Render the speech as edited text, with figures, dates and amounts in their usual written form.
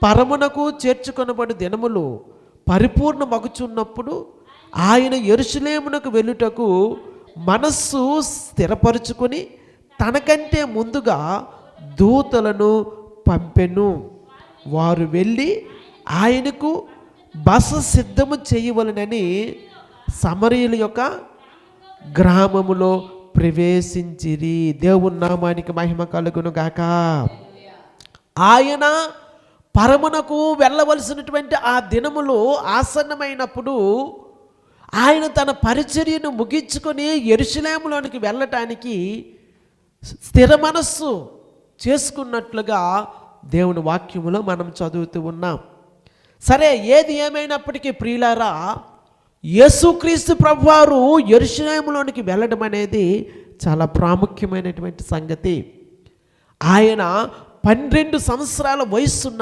పరమునకు చేర్చుకొనబడి దినములు పరిపూర్ణమగుచున్నప్పుడు ఆయన యెరూషలేమునకు వెళ్ళుటకు మనస్సు స్థిరపరుచుకొని తనకంటే ముందుగా దూతలను పంపెను. వారు వెళ్ళి ఆయనకు బస సిద్ధము చేయవలెనని సమరయుల యొక్క గ్రామములో ప్రవేశించిరి. దేవుని నామానికి మహిమ కలుగును గాక. ఆయన పరమునకు వెళ్ళవలసినటువంటి ఆ దినములు ఆసన్నమైనప్పుడు ఆయన తన పరిచర్యను ముగించుకొని యెరూషలేములోనికి వెళ్ళటానికి స్థిర మనస్సు చేసుకున్నట్లుగా దేవుని వాక్యములో మనం చదువుతూ ఉన్నాం. సరే, ఏది ఏమైనప్పటికీ ప్రియులారా, యేసుక్రీస్తు ప్రభువారు యెరూషలేములోనికి వెళ్ళడం అనేది చాలా ప్రాముఖ్యమైనటువంటి సంగతి. ఆయన 12 సంవత్సరాల వయస్సు